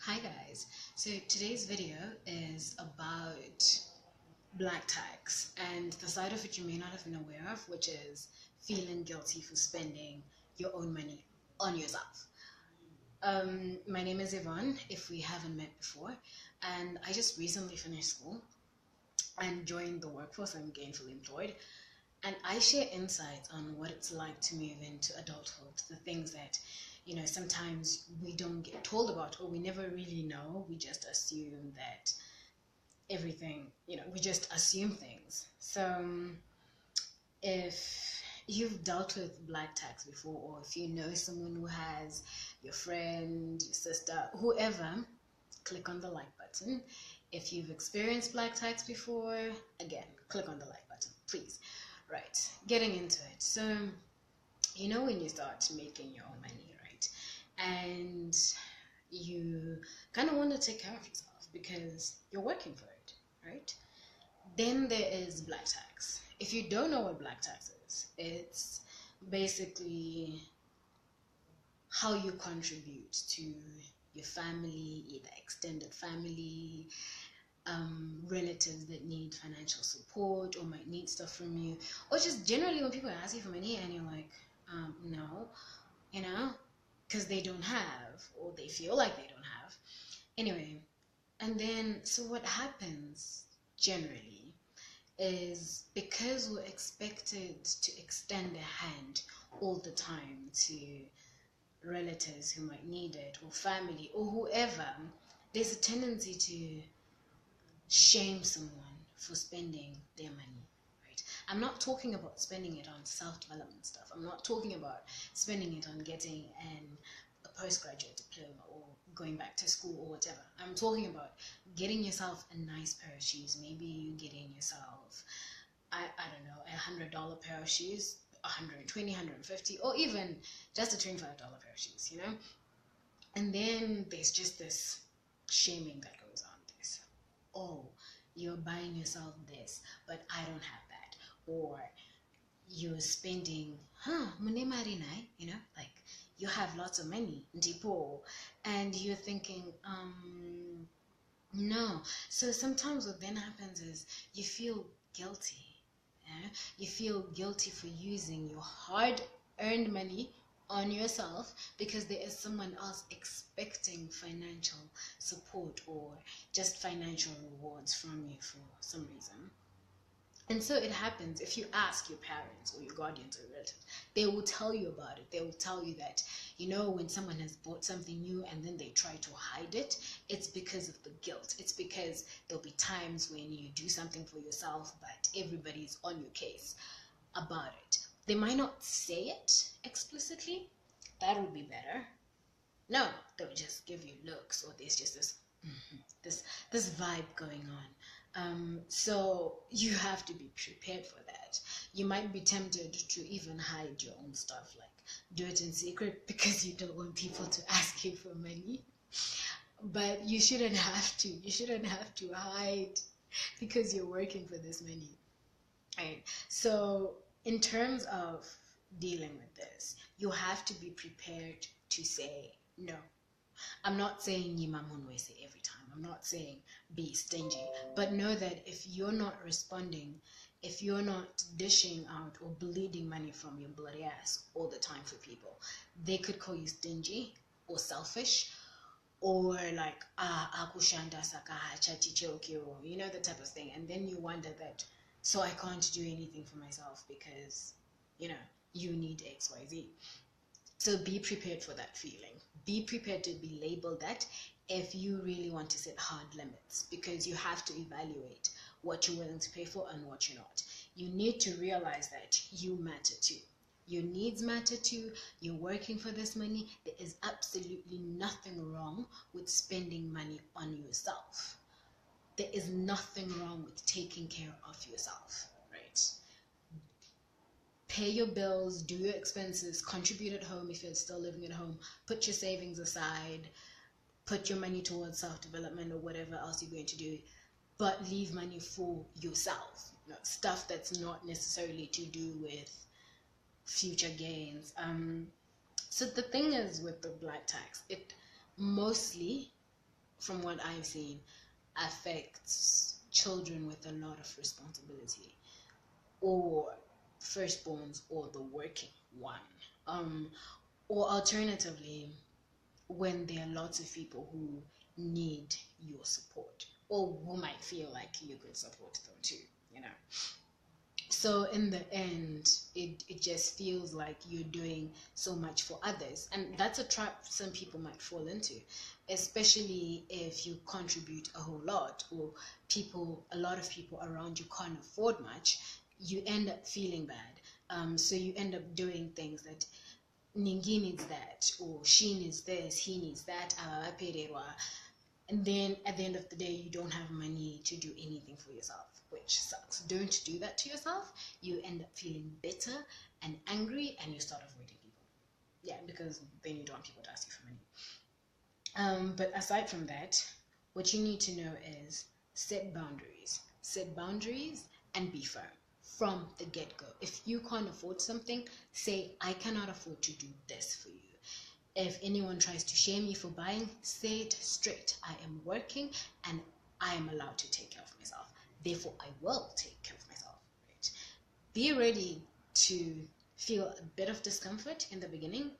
Hi guys, so today's video is about black tax and the side of it you may not have been aware of, which is feeling guilty for spending your own money on yourself. My name is Yvonne, if we haven't met before, and I just recently finished school and joined the workforce. I'm gainfully employed, and I share insights on what it's like to move into adulthood, the things that, sometimes we don't get told about or we never really know. We just assume that everything, we just assume things. So, if you've dealt with black tax before, or if you know someone who has, your friend, your sister, whoever, click on the like button. If you've experienced black tax before, again, click on the like button, please. Right, getting into it. So, when you start making your own money, right? And you kind of want to take care of yourself because you're working for it, right? Then there is black tax. If you don't know what black tax is, it's basically how you contribute to your family, either extended family, relatives that need financial support or might need stuff from you, or just generally when people ask you for money and you're like, no, you know, because they don't have or they feel like they don't have. Anyway, and then so what happens generally is because we're expected to extend a hand all the time to relatives who might need it or family or whoever, there's a tendency to shame someone for spending their money, right? I'm not talking about spending it on self-development stuff. I'm not talking about spending it on getting a postgraduate diploma or going back to school or whatever. I'm talking about getting yourself a nice pair of shoes. Maybe you getting yourself, I don't know, $100 pair of shoes, 120, 150, or even just a $25 pair of shoes, And then there's just this shaming that goes on. This, oh, you're buying yourself this, but I don't have that. Or you're spending, like you have lots of money, ndipo, and you're thinking, no. So sometimes what then happens is you feel guilty. Yeah? You feel guilty for using your hard-earned money on yourself because there is someone else expecting financial support or just financial rewards from you for some reason. And so it happens if you ask your parents or your guardians or relatives, they will tell you about it. They will tell you that, when someone has bought something new and then they try to hide it, it's because of the guilt. It's because there'll be times when you do something for yourself, but everybody's on your case about it. They might not say it explicitly. That would be better. No, they'll just give you looks, or there's just this vibe going on. So you have to be prepared for that. You might be tempted to even hide your own stuff, like do it in secret because you don't want people to ask you for money. But you shouldn't have to. You shouldn't have to hide because you're working for this money. Right. So in terms of dealing with this, you have to be prepared to say no. I'm not saying Yimamunwese every time. I'm not saying be stingy. But know that if you're not responding, if you're not dishing out or bleeding money from your bloody ass all the time for people, they could call you stingy or selfish or like, akushanda saka chatichokyo, the type of thing. And then you wonder that, so I can't do anything for myself because, you need XYZ. So be prepared for that feeling. Be prepared to be labeled that if you really want to set hard limits, because you have to evaluate what you're willing to pay for and what you're not. You need to realize that you matter too. Your needs matter too. You're working for this money. There is absolutely nothing wrong with spending money on yourself. There is nothing wrong with taking care of yourself, right? Pay your bills, do your expenses, contribute at home if you're still living at home, put your savings aside, put your money towards self-development or whatever else you're going to do, but leave money for yourself. Stuff that's not necessarily to do with future gains. So the thing is with the black tax, it mostly from what I've seen, affects children with a lot of responsibility, or firstborns, or the working one. Um, or alternatively, when there are lots of people who need your support, or who might feel like you could support them too, you know. So in the end, it just feels like you're doing so much for others, and that's a trap some people might fall into, especially if you contribute a whole lot, or a lot of people around you can't afford much. You end up feeling bad. So you end up doing things that Ningi needs that, or she needs this, he needs that, and then at the end of the day, you don't have money to do anything for yourself, which sucks. Don't do that to yourself. You end up feeling bitter and angry, and you start avoiding people. Yeah, because then you don't want people to ask you for money. But aside from that, what you need to know is set boundaries. Set boundaries and be firm from the get-go. If you can't afford something, say, I cannot afford to do this for you. If anyone tries to shame you for buying, say it straight. I am working and I am allowed to take care of myself. Therefore, I will take care of myself. Right? Be ready to feel a bit of discomfort in the beginning,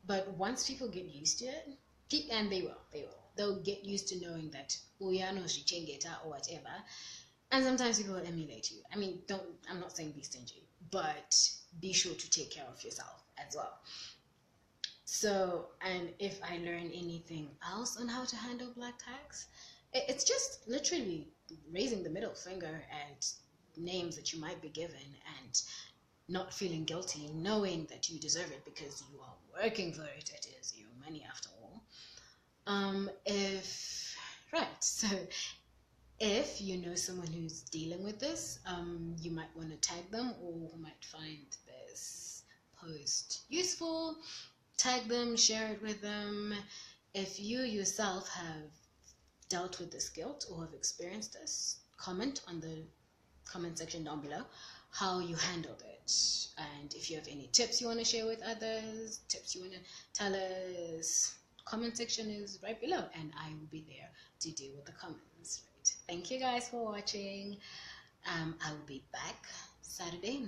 but once people get used to it, and they will, they'll get used to knowing that, oh yeah, no, she change it or whatever. And sometimes people will emulate you. I mean, I'm not saying be stingy, but be sure to take care of yourself as well. So, and if I learn anything else on how to handle black tax, it's just literally raising the middle finger at names that you might be given, and not feeling guilty, knowing that you deserve it because you are working for it. It is your money after all. So if you know someone who's dealing with this, you might want to tag them, or who might find this post useful. Tag them, share it with them. If you yourself have dealt with this guilt or have experienced this, comment on the comment section down below how you handled it. And if you have any tips you want to share with others, tips you want to tell us, comment section is right below, and I will be there to deal with the comments. Right? Thank you guys for watching. I will be back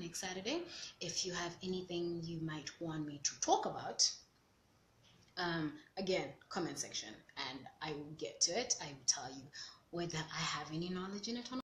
next Saturday. If you have anything you might want me to talk about, again, comment section, and I will get to it. I will tell you whether I have any knowledge in it or not.